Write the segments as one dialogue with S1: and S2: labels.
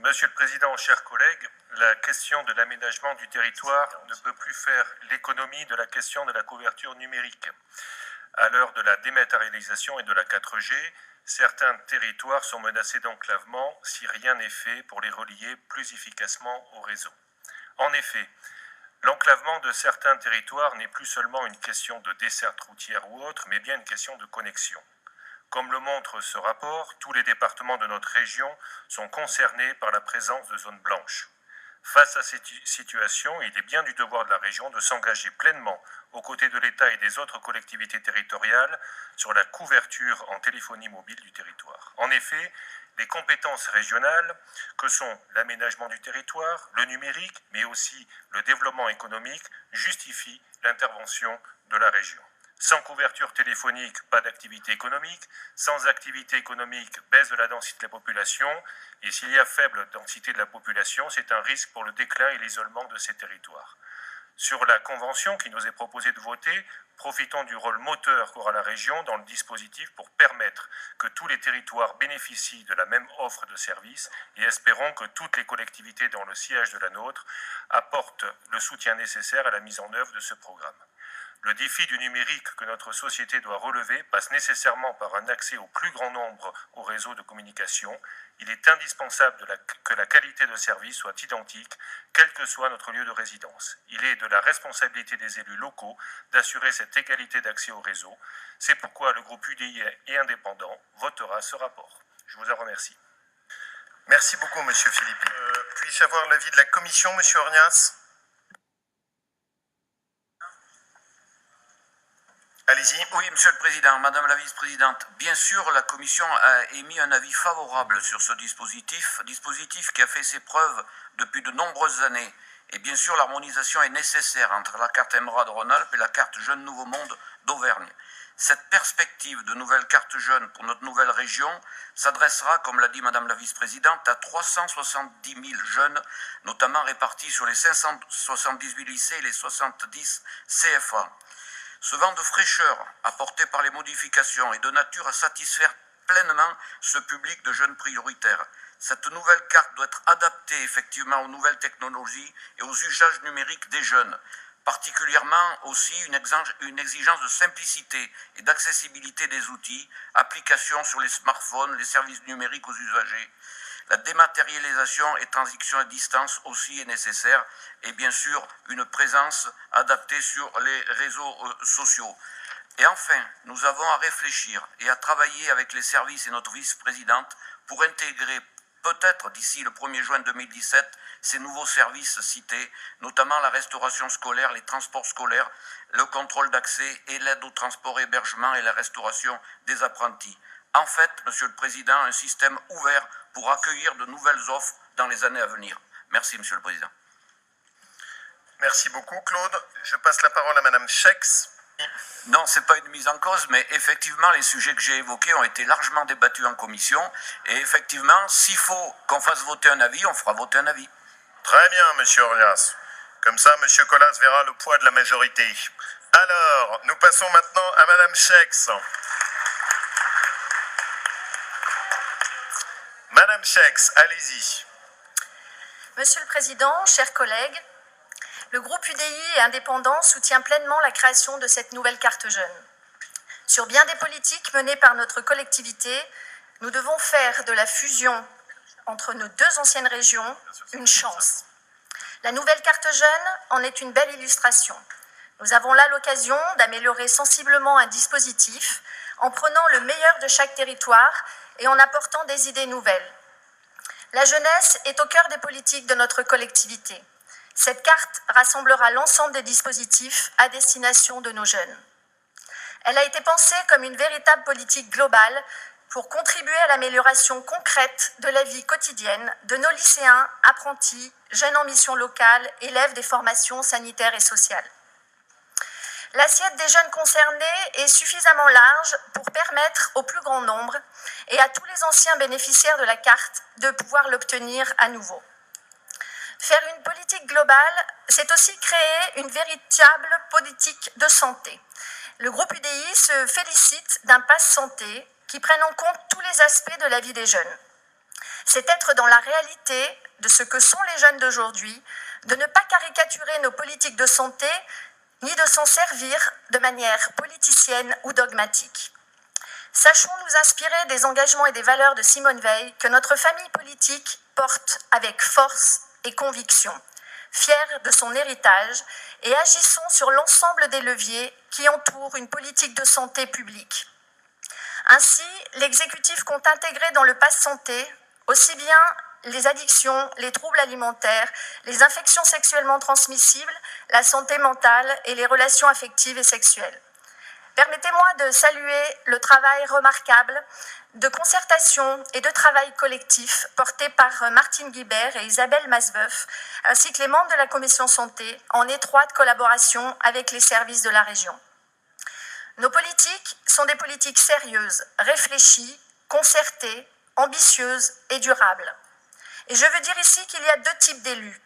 S1: Monsieur le Président, chers collègues, la question de l'aménagement du territoire ne peut plus faire l'économie de la question de la couverture numérique. À l'heure de la dématérialisation et de la 4G, certains territoires sont menacés d'enclavement si rien n'est fait pour les relier plus efficacement au réseau. En effet, l'enclavement de certains territoires n'est plus seulement une question de desserte routière ou autre, mais bien une question de connexion. Comme le montre ce rapport, tous les départements de notre région sont concernés par la présence de zones blanches. Face à cette situation, il est bien du devoir de la région de s'engager pleinement aux côtés de l'État et des autres collectivités territoriales sur la couverture en téléphonie mobile du territoire. En effet, les compétences régionales, que sont l'aménagement du territoire, le numérique, mais aussi le développement économique, justifient l'intervention de la région. Sans couverture téléphonique, pas d'activité économique. Sans activité économique, baisse de la densité de la population. Et s'il y a faible densité de la population, c'est un risque pour le déclin et l'isolement de ces territoires. Sur la convention qui nous est proposée de voter, profitons du rôle moteur qu'aura la région dans le dispositif pour permettre que tous les territoires bénéficient de la même offre de services et espérons que toutes les collectivités dans le sillage de la nôtre apportent le soutien nécessaire à la mise en œuvre de ce programme. Le défi du numérique que notre société doit relever passe nécessairement par un accès au plus grand nombre aux réseaux de communication. Il est indispensable que la qualité de service soit identique, quel que soit notre lieu de résidence. Il est de la responsabilité des élus locaux d'assurer cette égalité d'accès au réseau. C'est pourquoi le groupe UDI et indépendant votera ce rapport. Je vous en remercie.
S2: Merci beaucoup, Monsieur Philippi. Puis-je avoir l'avis de la Commission, Monsieur Ornias ? Allez-y.
S3: Oui, Monsieur le Président, Madame la Vice-Présidente, bien sûr, la Commission a émis un avis favorable sur ce dispositif qui a fait ses preuves depuis de nombreuses années. Et bien sûr, l'harmonisation est nécessaire entre la carte Émeraude de Rhône-Alpes et la carte Jeune Nouveau Monde d'Auvergne. Cette perspective de nouvelle carte jeune pour notre nouvelle région s'adressera, comme l'a dit Madame la Vice-Présidente, à 370 000 jeunes, notamment répartis sur les 578 lycées et les 70 CFA. Ce vent de fraîcheur apporté par les modifications est de nature à satisfaire pleinement ce public de jeunes prioritaires. Cette nouvelle carte doit être adaptée effectivement aux nouvelles technologies et aux usages numériques des jeunes, particulièrement aussi une exigence de simplicité et d'accessibilité des outils, applications sur les smartphones, les services numériques aux usagers. La dématérialisation et transition à distance aussi est nécessaire et bien sûr une présence adaptée sur les réseaux sociaux. Et enfin, nous avons à réfléchir et à travailler avec les services et notre vice-présidente pour intégrer peut-être d'ici le 1er juin 2017 ces nouveaux services cités, notamment la restauration scolaire, les transports scolaires, le contrôle d'accès et l'aide au transport et hébergement et la restauration des apprentis. En fait, Monsieur le Président, un système ouvert pour accueillir de nouvelles offres dans les années à venir. Merci, Monsieur le Président.
S2: Merci beaucoup, Claude. Je passe la parole à Madame Schex.
S3: Non, ce n'est pas une mise en cause, mais effectivement, les sujets que j'ai évoqués ont été largement débattus en commission. Et effectivement, s'il faut qu'on fasse voter un avis, on fera voter un avis.
S2: Très bien, Monsieur Ornias. Comme ça, Monsieur Colas verra le poids de la majorité. Alors, nous passons maintenant à Madame Schex. Madame Schex, allez-y.
S4: Monsieur le Président, chers collègues, le groupe UDI et indépendant soutient pleinement la création de cette nouvelle carte jeune. Sur bien des politiques menées par notre collectivité, nous devons faire de la fusion entre nos deux anciennes régions une chance. La nouvelle carte jeune en est une belle illustration. Nous avons là l'occasion d'améliorer sensiblement un dispositif en prenant le meilleur de chaque territoire et en apportant des idées nouvelles. La jeunesse est au cœur des politiques de notre collectivité. Cette carte rassemblera l'ensemble des dispositifs à destination de nos jeunes. Elle a été pensée comme une véritable politique globale pour contribuer à l'amélioration concrète de la vie quotidienne de nos lycéens, apprentis, jeunes en mission locale, élèves des formations sanitaires et sociales. L'assiette des jeunes concernés est suffisamment large pour permettre au plus grand nombre et à tous les anciens bénéficiaires de la carte de pouvoir l'obtenir à nouveau. Faire une politique globale, c'est aussi créer une véritable politique de santé. Le groupe UDI se félicite d'un pass santé qui prenne en compte tous les aspects de la vie des jeunes. C'est être dans la réalité de ce que sont les jeunes d'aujourd'hui, de ne pas caricaturer nos politiques de santé, ni de s'en servir de manière politicienne ou dogmatique. Sachons nous inspirer des engagements et des valeurs de Simone Veil que notre famille politique porte avec force et conviction, fière de son héritage, et agissons sur l'ensemble des leviers qui entourent une politique de santé publique. Ainsi, l'exécutif compte intégrer dans le pass santé aussi bien les addictions, les troubles alimentaires, les infections sexuellement transmissibles, la santé mentale et les relations affectives et sexuelles. Permettez-moi de saluer le travail remarquable de concertation et de travail collectif porté par Martine Guibert et Isabelle Masveuf, ainsi que les membres de la Commission Santé, en étroite collaboration avec les services de la région. Nos politiques sont des politiques sérieuses, réfléchies, concertées, ambitieuses et durables. Et je veux dire ici qu'il y a deux types d'élus.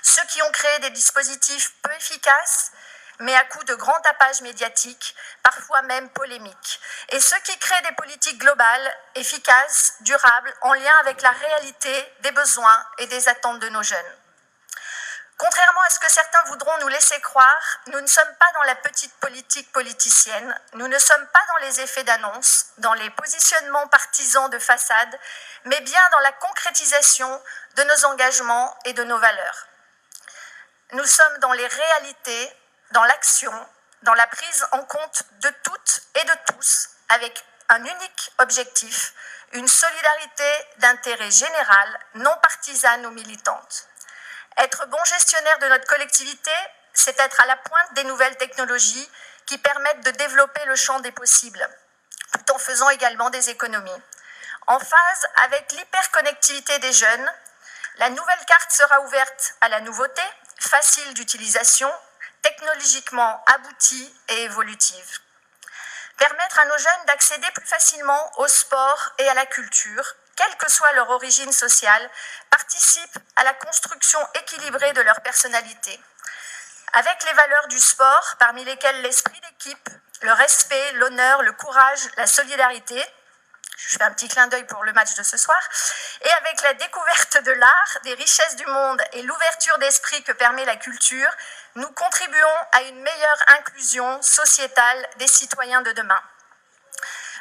S4: Ceux qui ont créé des dispositifs peu efficaces, mais à coup de grand tapage médiatique, parfois même polémique. Et ceux qui créent des politiques globales, efficaces, durables, en lien avec la réalité des besoins et des attentes de nos jeunes. Contrairement à ce que certains voudront nous laisser croire, nous ne sommes pas dans la petite politique politicienne, nous ne sommes pas dans les effets d'annonce, dans les positionnements partisans de façade, mais bien dans la concrétisation de nos engagements et de nos valeurs. Nous sommes dans les réalités, dans l'action, dans la prise en compte de toutes et de tous, avec un unique objectif, une solidarité d'intérêt général, non partisane ou militante. Être bon gestionnaire de notre collectivité, c'est être à la pointe des nouvelles technologies qui permettent de développer le champ des possibles, tout en faisant également des économies. En phase avec l'hyperconnectivité des jeunes, la nouvelle carte sera ouverte à la nouveauté, facile d'utilisation, technologiquement aboutie et évolutive. Permettre à nos jeunes d'accéder plus facilement au sport et à la culture, quelle que soit leur origine sociale, participe à la construction équilibrée de leur personnalité. Avec les valeurs du sport, parmi lesquelles l'esprit d'équipe, le respect, l'honneur, le courage, la solidarité, je fais un petit clin d'œil pour le match de ce soir, et avec la découverte de l'art, des richesses du monde et l'ouverture d'esprit que permet la culture, nous contribuons à une meilleure inclusion sociétale des citoyens de demain.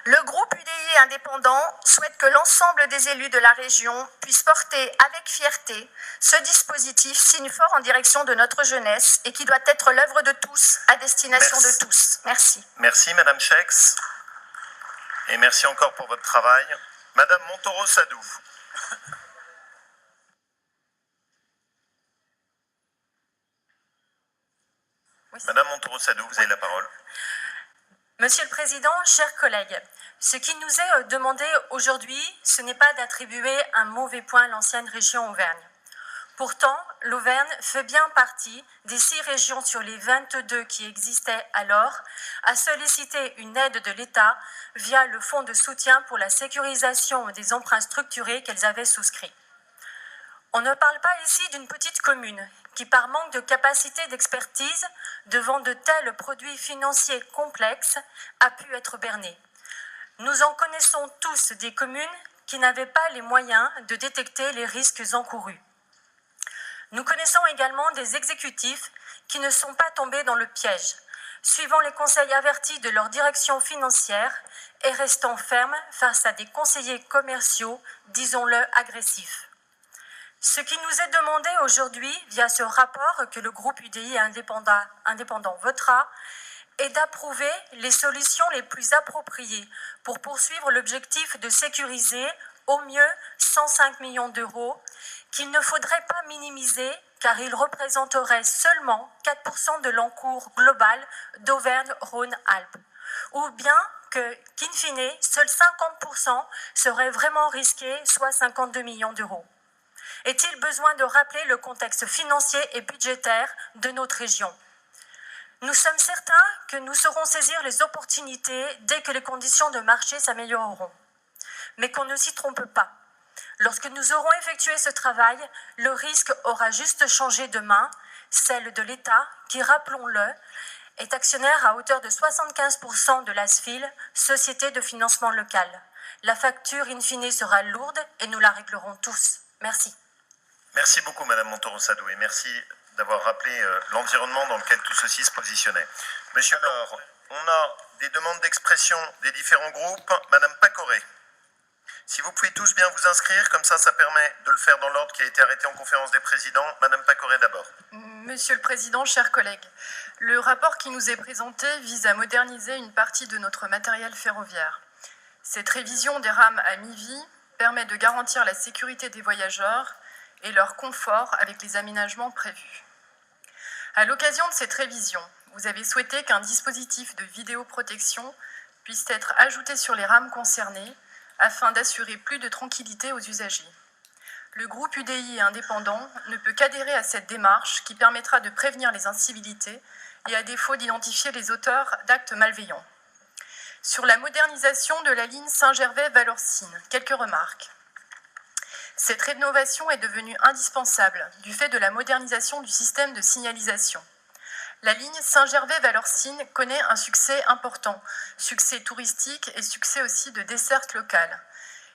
S4: Le groupe UDI indépendant souhaite que l'ensemble des élus de la région puissent porter avec fierté ce dispositif signe fort en direction de notre jeunesse et qui doit être l'œuvre de tous, à destination de tous. Merci.
S2: Merci Madame Chex. Et merci encore pour votre travail. Madame Montoro-Sadou.
S4: Oui.
S2: Madame Montoro-Sadou, vous avez la parole.
S5: Monsieur le Président, chers collègues, ce qui nous est demandé aujourd'hui, ce n'est pas d'attribuer un mauvais point à l'ancienne région Auvergne. Pourtant, l'Auvergne fait bien partie des 6 régions sur les 22 qui existaient alors à solliciter une aide de l'État via le fonds de soutien pour la sécurisation des emprunts structurés qu'elles avaient souscrits. On ne parle pas ici d'une petite commune qui, par manque de capacité d'expertise devant de tels produits financiers complexes, a pu être bernée. Nous en connaissons tous des communes qui n'avaient pas les moyens de détecter les risques encourus. Nous connaissons également des exécutifs qui ne sont pas tombés dans le piège, suivant les conseils avertis de leur direction financière et restant fermes face à des conseillers commerciaux, disons-le, agressifs. Ce qui nous est demandé aujourd'hui, via ce rapport que le groupe UDI indépendant votera, est d'approuver les solutions les plus appropriées pour poursuivre l'objectif de sécuriser au mieux 105 millions d'euros, qu'il ne faudrait pas minimiser car il représenterait seulement 4% de l'encours global d'Auvergne-Rhône-Alpes, ou bien qu'in fine, seuls 50% seraient vraiment risqués, soit 52 millions d'euros. Est-il besoin de rappeler le contexte financier et budgétaire de notre région? Nous sommes certains que nous saurons saisir les opportunités dès que les conditions de marché s'amélioreront. Mais qu'on ne s'y trompe pas. Lorsque nous aurons effectué ce travail, le risque aura juste changé de main, celle de l'État, qui, rappelons-le, est actionnaire à hauteur de 75% de l'ASFIL, Société de financement local. La facture in fine sera lourde et nous la réglerons tous. Merci.
S2: Merci beaucoup, Madame Montoro-Sadou, et merci d'avoir rappelé l'environnement dans lequel tout ceci se positionnait. Monsieur, alors, on a des demandes d'expression des différents groupes. Madame Pacoré, si vous pouvez tous bien vous inscrire, comme ça permet de le faire dans l'ordre qui a été arrêté en conférence des présidents. Madame Pacoré d'abord.
S6: Monsieur le Président, chers collègues, le rapport qui nous est présenté vise à moderniser une partie de notre matériel ferroviaire. Cette révision des rames à mi-vie permet de garantir la sécurité des voyageurs et leur confort avec les aménagements prévus. À l'occasion de cette révision, vous avez souhaité qu'un dispositif de vidéoprotection puisse être ajouté sur les rames concernées afin d'assurer plus de tranquillité aux usagers. Le groupe UDI indépendant ne peut qu'adhérer à cette démarche qui permettra de prévenir les incivilités et à défaut d'identifier les auteurs d'actes malveillants. Sur la modernisation de la ligne Saint-Gervais-Vallorcine, quelques remarques. Cette rénovation est devenue indispensable du fait de la modernisation du système de signalisation. La ligne Saint-Gervais-Vallorcine connaît un succès important, succès touristique et succès aussi de desserte locale.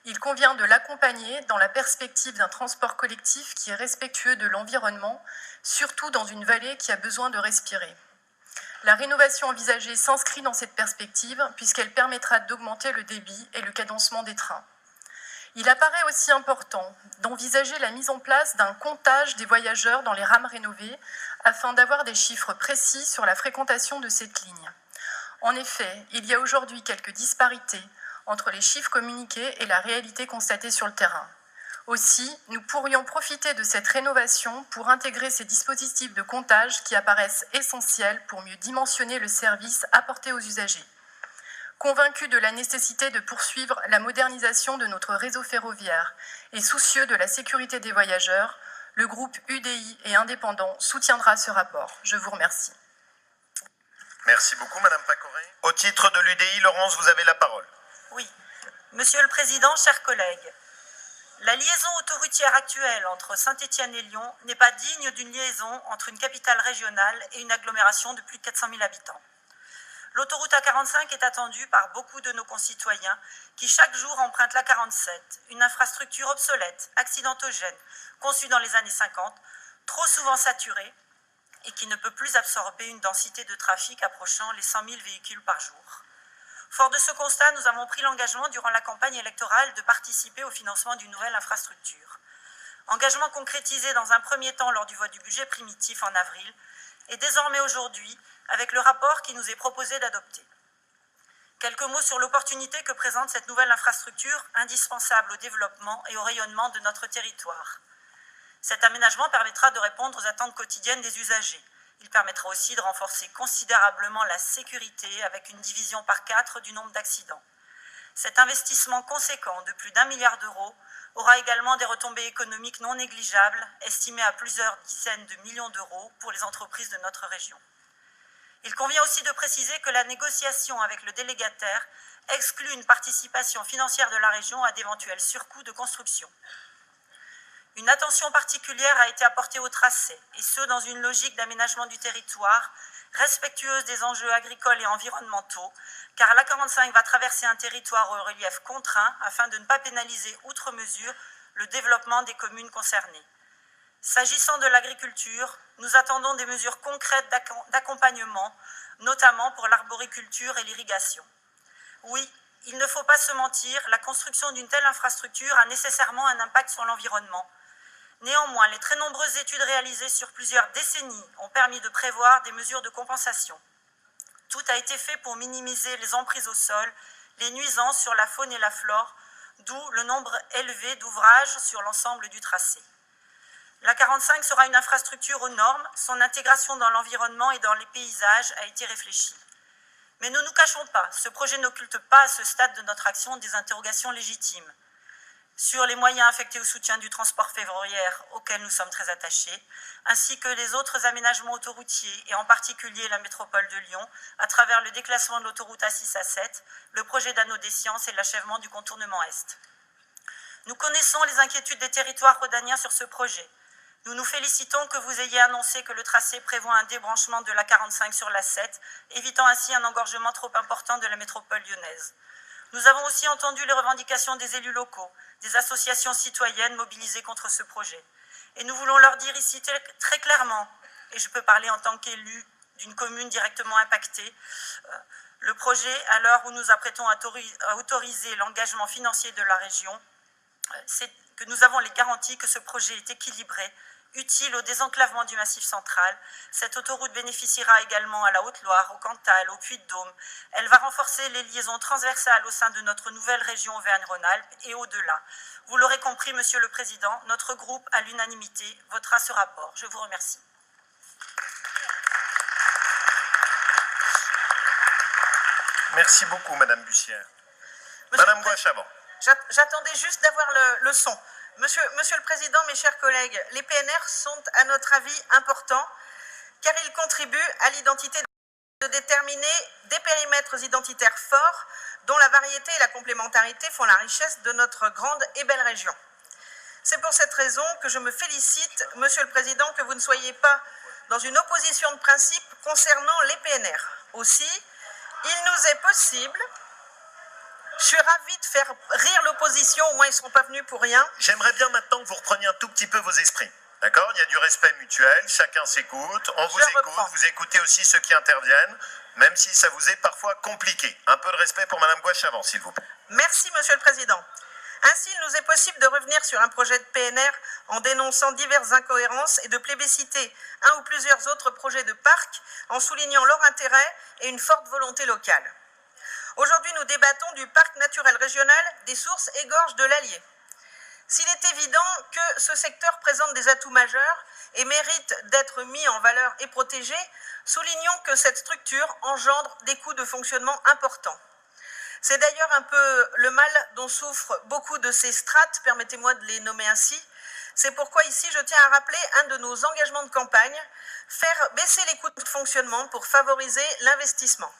S6: Il convient de l'accompagner dans la perspective d'un transport collectif qui est respectueux de l'environnement, surtout dans une vallée qui a besoin de respirer. La rénovation envisagée s'inscrit dans cette perspective puisqu'elle permettra d'augmenter le débit et le cadencement des trains. Il apparaît aussi important d'envisager la mise en place d'un comptage des voyageurs dans les rames rénovées afin d'avoir des chiffres précis sur la fréquentation de cette ligne. En effet, il y a aujourd'hui quelques disparités entre les chiffres communiqués et la réalité constatée sur le terrain. Aussi, nous pourrions profiter de cette rénovation pour intégrer ces dispositifs de comptage qui apparaissent essentiels pour mieux dimensionner le service apporté aux usagers. Convaincu de la nécessité de poursuivre la modernisation de notre réseau ferroviaire et soucieux de la sécurité des voyageurs, le groupe UDI et indépendant soutiendra ce rapport. Je vous remercie.
S2: Merci beaucoup, Madame Pacoré. Au titre de l'UDI, Laurence, vous avez la parole.
S7: Oui. Monsieur le Président, chers collègues, la liaison autoroutière actuelle entre Saint-Étienne et Lyon n'est pas digne d'une liaison entre une capitale régionale et une agglomération de plus de 400 000 habitants. L'autoroute A45 est attendue par beaucoup de nos concitoyens qui chaque jour empruntent l'A47, une infrastructure obsolète, accidentogène, conçue dans les années 50, trop souvent saturée et qui ne peut plus absorber une densité de trafic approchant les 100 000 véhicules par jour. Fort de ce constat, nous avons pris l'engagement durant la campagne électorale de participer au financement d'une nouvelle infrastructure. Engagement concrétisé dans un premier temps lors du vote du budget primitif en avril et désormais aujourd'hui avec le rapport qui nous est proposé d'adopter. Quelques mots sur l'opportunité que présente cette nouvelle infrastructure indispensable au développement et au rayonnement de notre territoire. Cet aménagement permettra de répondre aux attentes quotidiennes des usagers. Il permettra aussi de renforcer considérablement la sécurité avec une division par 4 du nombre d'accidents. Cet investissement conséquent de plus d'1 milliard d'euros aura également des retombées économiques non négligeables, estimées à plusieurs dizaines de millions d'euros pour les entreprises de notre région. Il convient aussi de préciser que la négociation avec le délégataire exclut une participation financière de la région à d'éventuels surcoûts de construction. Une attention particulière a été apportée au tracé, et ce dans une logique d'aménagement du territoire, respectueuse des enjeux agricoles et environnementaux, car l'A45 va traverser un territoire au relief contraint afin de ne pas pénaliser outre mesure le développement des communes concernées. S'agissant de l'agriculture, nous attendons des mesures concrètes d'accompagnement, notamment pour l'arboriculture et l'irrigation. Oui, il ne faut pas se mentir, la construction d'une telle infrastructure a nécessairement un impact sur l'environnement. Néanmoins, les très nombreuses études réalisées sur plusieurs décennies ont permis de prévoir des mesures de compensation. Tout a été fait pour minimiser les emprises au sol, les nuisances sur la faune et la flore, d'où le nombre élevé d'ouvrages sur l'ensemble du tracé. L'A45 sera une infrastructure aux normes, son intégration dans l'environnement et dans les paysages a été réfléchie. Mais ne nous cachons pas, ce projet n'occulte pas à ce stade de notre action des interrogations légitimes. Sur les moyens affectés au soutien du transport ferroviaire auquel nous sommes très attachés, ainsi que les autres aménagements autoroutiers et en particulier la métropole de Lyon, à travers le déclassement de l'autoroute A6 A7, le projet d'anneau des sciences et l'achèvement du contournement Est. Nous connaissons les inquiétudes des territoires rhodaniens sur ce projet. Nous nous félicitons que vous ayez annoncé que le tracé prévoit un débranchement de l'A45 sur l'A7, évitant ainsi un engorgement trop important de la métropole lyonnaise. Nous avons aussi entendu les revendications des élus locaux, des associations citoyennes mobilisées contre ce projet. Et nous voulons leur dire ici très clairement, et je peux parler en tant qu'élu d'une commune directement impactée, le projet, à l'heure où nous apprêtons à autoriser l'engagement financier de la région, c'est que nous avons les garanties que ce projet est équilibré, utile au désenclavement du Massif central. Cette autoroute bénéficiera également à la Haute-Loire, au Cantal, au Puy-de-Dôme. Elle va renforcer les liaisons transversales au sein de notre nouvelle région Auvergne-Rhône-Alpes et au-delà. Vous l'aurez compris, Monsieur le Président, notre groupe, à l'unanimité, votera ce rapport. Je vous remercie.
S2: Merci beaucoup, Madame Bussière. Madame Gouache-Avant.
S8: J'attendais juste d'avoir le son. Monsieur le Président, mes chers collègues, les PNR sont, à notre avis, importants car ils contribuent à l'identité de déterminer des périmètres identitaires forts dont la variété et la complémentarité font la richesse de notre grande et belle région. C'est pour cette raison que je me félicite, Monsieur le Président, que vous ne soyez pas dans une opposition de principe concernant les PNR. Aussi, il nous est possible... Je suis ravie de faire rire l'opposition, au moins ils ne seront pas venus pour rien.
S2: J'aimerais bien maintenant que vous repreniez un tout petit peu vos esprits. D'accord? Il y a du respect mutuel, chacun s'écoute, on vous écoute, vous écoutez aussi ceux qui interviennent, même si ça vous est parfois compliqué. Un peu de respect pour Madame Gouache-Avant, s'il vous plaît.
S8: Merci, Monsieur le Président. Ainsi, il nous est possible de revenir sur un projet de PNR en dénonçant diverses incohérences et de plébisciter un ou plusieurs autres projets de parc en soulignant leur intérêt et une forte volonté locale. Aujourd'hui, nous débattons du parc naturel régional des sources et gorges de l'Allier. S'il est évident que ce secteur présente des atouts majeurs et mérite d'être mis en valeur et protégé, soulignons que cette structure engendre des coûts de fonctionnement importants. C'est d'ailleurs un peu le mal dont souffrent beaucoup de ces strates, permettez-moi de les nommer ainsi. C'est pourquoi ici, je tiens à rappeler un de nos engagements de campagne, faire baisser les coûts de fonctionnement pour favoriser l'investissement.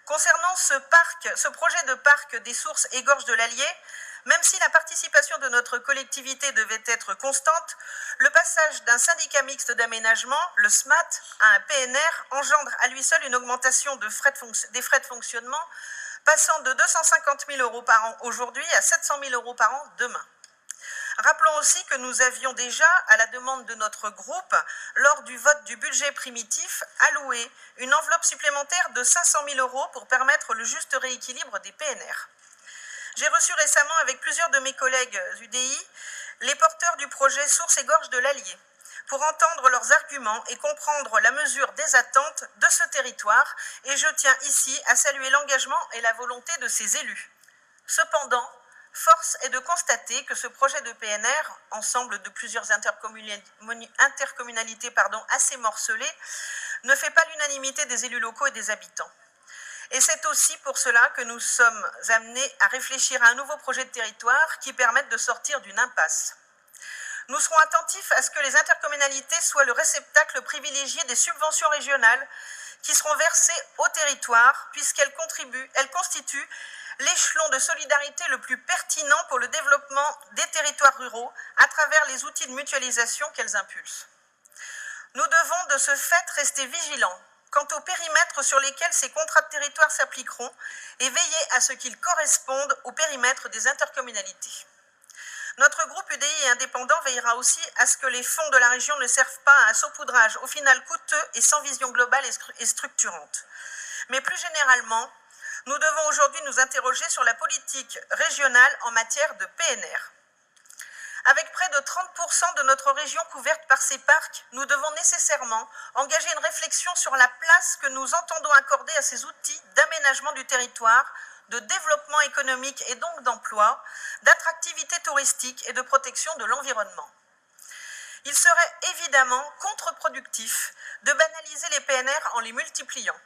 S8: Concernant ce projet de parc des sources et gorges de l'Allier, même si la participation de notre collectivité devait être constante, le passage d'un syndicat mixte d'aménagement, le SMAT, à un PNR engendre à lui seul une augmentation des frais de fonctionnement, passant de 250 000 € par an aujourd'hui à 700 000 € par an demain. Rappelons aussi que nous avions déjà, à la demande de notre groupe, lors du vote du budget primitif, alloué une enveloppe supplémentaire de 500 000 € pour permettre le juste rééquilibre des PNR. J'ai reçu récemment avec plusieurs de mes collègues UDI les porteurs du projet Sources et Gorges de l'Allier pour entendre leurs arguments et comprendre la mesure des attentes de ce territoire, et je tiens ici à saluer l'engagement et la volonté de ces élus. Cependant, force est de constater que ce projet de PNR, ensemble de plusieurs intercommunalités assez morcelées, ne fait pas l'unanimité des élus locaux et des habitants. Et c'est aussi pour cela que nous sommes amenés à réfléchir à un nouveau projet de territoire qui permette de sortir d'une impasse. Nous serons attentifs à ce que les intercommunalités soient le réceptacle privilégié des subventions régionales qui seront versées au territoire, puisqu'elles constituent l'échelon de solidarité le plus pertinent pour le développement des territoires ruraux à travers les outils de mutualisation qu'elles impulsent. Nous devons de ce fait rester vigilants quant aux périmètres sur lesquels ces contrats de territoire s'appliqueront et veiller à ce qu'ils correspondent au périmètre des intercommunalités. Notre groupe UDI et indépendant veillera aussi à ce que les fonds de la région ne servent pas à un saupoudrage au final coûteux et sans vision globale et structurante. Mais plus généralement, nous devons aujourd'hui nous interroger sur la politique régionale en matière de PNR. Avec près de 30% de notre région couverte par ces parcs, nous devons nécessairement engager une réflexion sur la place que nous entendons accorder à ces outils d'aménagement du territoire, de développement économique et donc d'emploi, d'attractivité touristique et de protection de l'environnement. Il serait évidemment contre-productif de banaliser les PNR en les multipliant.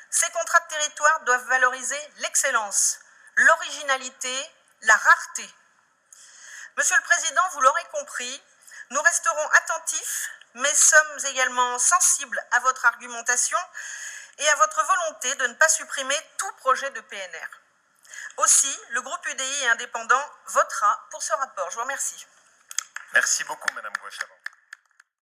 S8: Ces contrats de territoire doivent valoriser l'excellence, l'originalité, la rareté. Monsieur le Président, vous l'aurez compris, nous resterons attentifs, mais sommes également sensibles à votre argumentation et à votre volonté de ne pas supprimer tout projet de PNR. Aussi, le groupe UDI et indépendant votera pour ce rapport. Je vous remercie.
S2: Merci beaucoup, Madame Gouache-Avant.